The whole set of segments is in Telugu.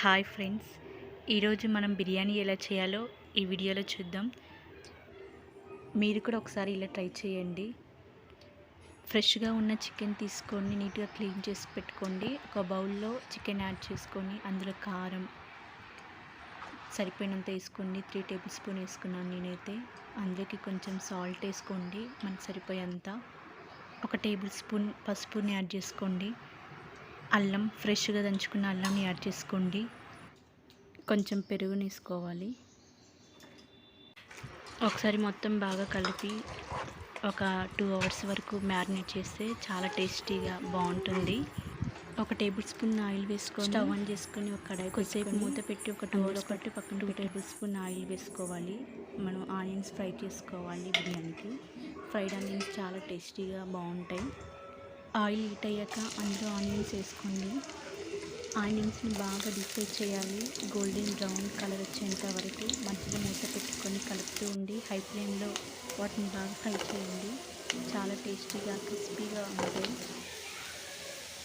హాయ్ ఫ్రెండ్స్, ఈరోజు మనం బిర్యానీ ఎలా చేయాలో ఈ వీడియోలో చూద్దాం. మీరు కూడా ఒకసారి ఇలా ట్రై చేయండి. ఫ్రెష్గా ఉన్న చికెన్ తీసుకొని నీట్గా క్లీన్ చేసి పెట్టుకోండి. ఒక బౌల్లో చికెన్ యాడ్ చేసుకొని అందులో కారం సరిపోయినంత వేసుకోండి. 3 టేబుల్ స్పూన్ వేసుకున్నాను నేనైతే. అందులోకి కొంచెం సాల్ట్ వేసుకోండి మనకు సరిపోయేంత. 1 టేబుల్ స్పూన్ పసుపుని యాడ్ చేసుకోండి. అల్లం, ఫ్రెష్గా దంచుకున్న అల్లంని యాడ్ చేసుకోండి. కొంచెం పెరుగుని వేసుకోవాలి. ఒకసారి మొత్తం బాగా కలిపి ఒక 2 అవర్స్ వరకు మ్యారినేట్ చేస్తే చాలా టేస్టీగా బాగుంటుంది. 1 టేబుల్ స్పూన్ ఆయిల్ వేసుకొని స్టవ్ ఆన్ చేసుకొని ఒక కడాయి కొద్దిసేపు మూత పెట్టి ఒక 2 అవర్స్ పట్టి పక్కన 2 టేబుల్ స్పూన్ ఆయిల్ వేసుకోవాలి. మనం ఆనియన్స్ ఫ్రై చేసుకోవాలి. బిర్యానీకి ఫ్రైడ్ ఆనియన్స్ చాలా టేస్టీగా బాగుంటాయి. ఆయిల్ హీట్ అయ్యాక అందులో ఆనియన్స్ వేసుకోండి. ఆనియన్స్ని బాగా డీప్ ఫ్రై చేయాలి. గోల్డెన్ బ్రౌన్ కలర్ వచ్చేంత వరకు మధ్యలో మూత పెట్టుకొని కలుపుతూ ఉండి హై ఫ్లేమ్లో వాటిని బాగా ఫ్రై చేయండి. చాలా టేస్టీగా క్రిస్పీగా ఉంటాయి.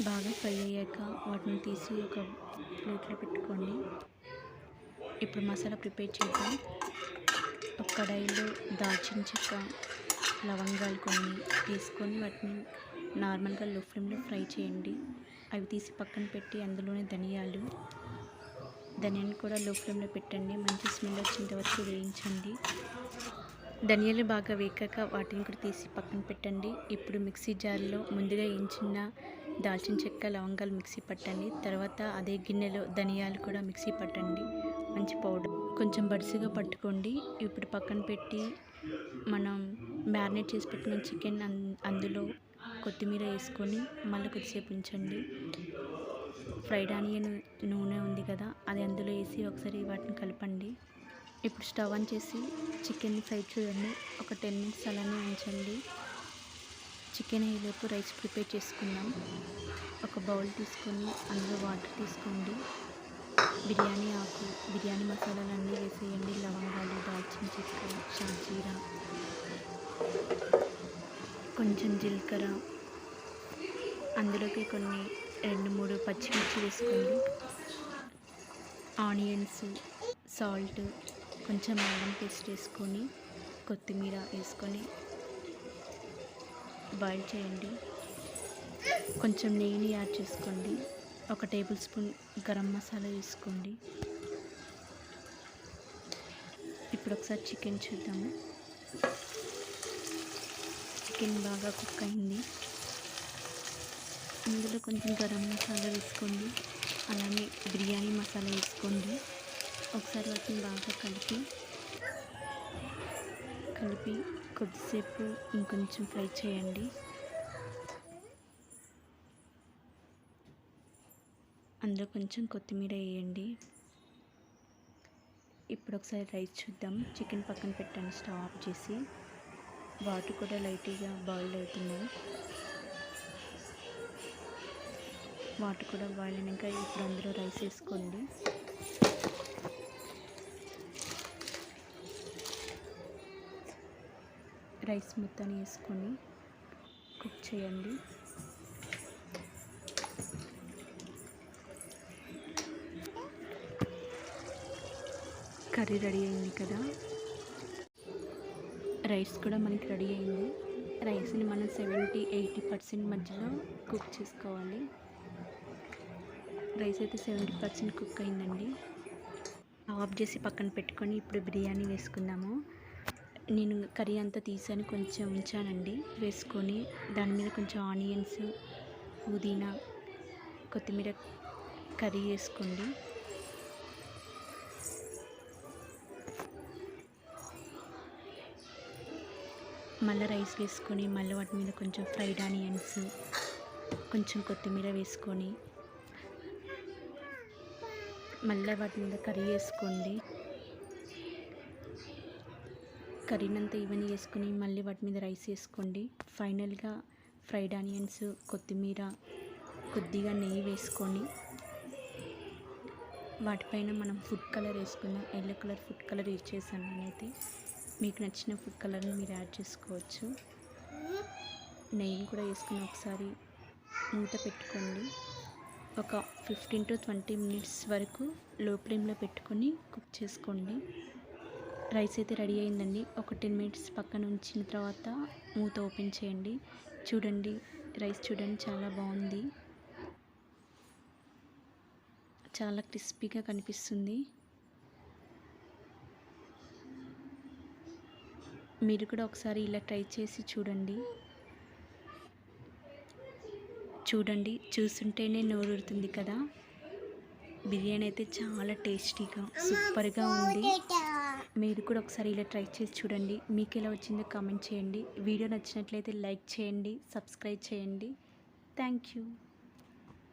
బాగా ఫ్రై అయ్యాక వాటిని తీసి ఒక ప్లేట్లో పెట్టుకోండి. ఇప్పుడు మసాలా ప్రిపేర్ చేద్దాం. ఒక కడాయిలో దాల్చిన చెక్క, లవంగాలు కొన్ని వేసుకొని వాటిని నార్మల్గా లో ఫ్లేమ్లో ఫ్రై చేయండి. అవి తీసి పక్కన పెట్టి అందులోనే ధనియాలు కూడా లో ఫ్లేమ్లో పెట్టండి. మంచి స్మెల్ వచ్చేంత వరకు వేయించండి. ధనియాలు బాగా వేగాక వాటిని కూడా తీసి పక్కన పెట్టండి. ఇప్పుడు మిక్సీ జార్లో ముందుగా వేయించిన దాల్చిన చెక్క, లవంగాలు మిక్సీ పట్టండి. తర్వాత అదే గిన్నెలో ధనియాలు కూడా మిక్సీ పట్టండి. మంచి పౌడర్ కొంచెం బడిసిగా పట్టుకోండి. ఇప్పుడు పక్కన పెట్టి మనం మ్యారినేట్ చేసి పెట్టిన చికెన్ అందులో కొత్తిమీర వేసుకొని మళ్ళీ కొద్దిసేపు ఉంచండి. ఫ్రైడ్ ఆనియన్ నూనె ఉంది కదా, అది అందులో వేసి ఒకసారి వాటిని కలపండి. ఇప్పుడు స్టవ్ ఆన్ చేసి చికెన్ని ఫ్రై చేయండి. ఒక 10 మినిట్స్ అలానే ఉంచండి. చికెన్ అయ్యేలోపు రైస్ ప్రిపేర్ చేసుకుందాం. ఒక బౌల్ తీసుకొని అందులో వాటర్ తీసుకోండి. బిర్యానీ ఆకు, బిర్యానీ మసాలాలన్నీ వేసేయండి. లవంగాలు, దాల్చిన చెక్క, షాజీరా, కొంచెం జీలకర్ర, అందులోకి కొన్ని 2-3 పచ్చిమిర్చి వేసుకోండి. ఆనియన్స్, సాల్ట్, కొంచెం అల్లం పేస్ట్ వేసుకొని కొత్తిమీర వేసుకొని బాయిల్ చేయండి. కొంచెం నెయ్యిని యాడ్ చేసుకోండి. 1 టేబుల్ స్పూన్ గరం మసాలా వేసుకోండి. ఇప్పుడు ఒకసారి చికెన్ చూద్దాము. చికెన్ బాగా కుక్ అయింది. అందులో కొంచెం గరం మసాలా వేసుకోండి. అలానే బిర్యానీ మసాలా వేసుకోండి. ఒకసారి వాటిని బాగా కలిపి కొద్దిసేపు ఇంకొంచెం ఫ్రై చేయండి. అందులో కొంచెం కొత్తిమీర వేయండి. ఇప్పుడు ఒకసారి రైస్ చూద్దాం. చికెన్ పక్కన పెట్టండి. స్టవ్ ఆఫ్ చేసి వాటర్ కూడా లైట్గా బాయిల్ అవుతున్నాయి. వాటర్ కూడా బాయిల్ అయినాక ఇప్పుడు అందులో రైస్ వేసుకోండి. రైస్ మొత్తాన్ని వేసుకొని కుక్ చేయండి. కర్రీ రెడీ అయింది కదా. రైస్ కూడా మనకి రెడీ అయింది. రైస్ని మనం 70-80% మధ్యలో కుక్ చేసుకోవాలి. రైస్ అయితే 70% కుక్ అయిందండి. ఆఫ్ చేసి పక్కన పెట్టుకొని ఇప్పుడు బిర్యానీ వేసుకుందాము. నేను కర్రీ అంతా తీసాను, కొంచెం ఉంచానండి. వేసుకొని దాని మీద కొంచెం ఆనియన్స్, పుదీనా, కొత్తిమీర కర్రీ వేసుకోండి. మళ్ళీ రైస్ వేసుకొని మళ్ళీ వాటి మీద కొంచెం ఫ్రైడ్ ఆనియన్స్, కొంచెం కొత్తిమీర వేసుకొని మళ్ళీ వాటి మీద కర్రీ వేసుకోండి. కర్రీనంతా ఇవన్నీ వేసుకొని మళ్ళీ వాటి మీద రైస్ వేసుకోండి. ఫైనల్గా ఫ్రైడ్ ఆనియన్స్, కొత్తిమీర, కొద్దిగా నెయ్యి వేసుకొని వాటిపైన మనం ఫుడ్ కలర్ వేసుకుందాం. Yellow colour food colour use చేశాను నేనైతే. మీకు నచ్చిన ఫుడ్ కలర్ని మీరు యాడ్ చేసుకోవచ్చు. నెయ్యిని కూడా వేసుకుని ఒకసారి మూత పెట్టుకోండి. ఒక 15 to 20 minutes వరకు లో ఫ్లేమ్లో పెట్టుకొని కుక్ చేసుకోండి. రైస్ అయితే రెడీ అయిందండి. ఒక 10 minutes పక్కన ఉంచిన తర్వాత మూత ఓపెన్ చేయండి. చూడండి రైస్ చూడండి చాలా బాగుంది, చాలా క్రిస్పీగా కనిపిస్తుంది. మీరు కూడా ఒకసారి ఇలా ట్రై చేసి చూడండి. చూస్తుంటేనే నోరూరుతుంది కదా. బిర్యానీ అయితే చాలా టేస్టీగా సూపర్గా ఉంది. మీరు కూడా ఒకసారి ఇలా ట్రై చేసి చూడండి. మీకు ఎలా వచ్చిందో కామెంట్ చేయండి. వీడియో నచ్చినట్లయితే లైక్ చేయండి, సబ్స్క్రైబ్ చేయండి. Thank you.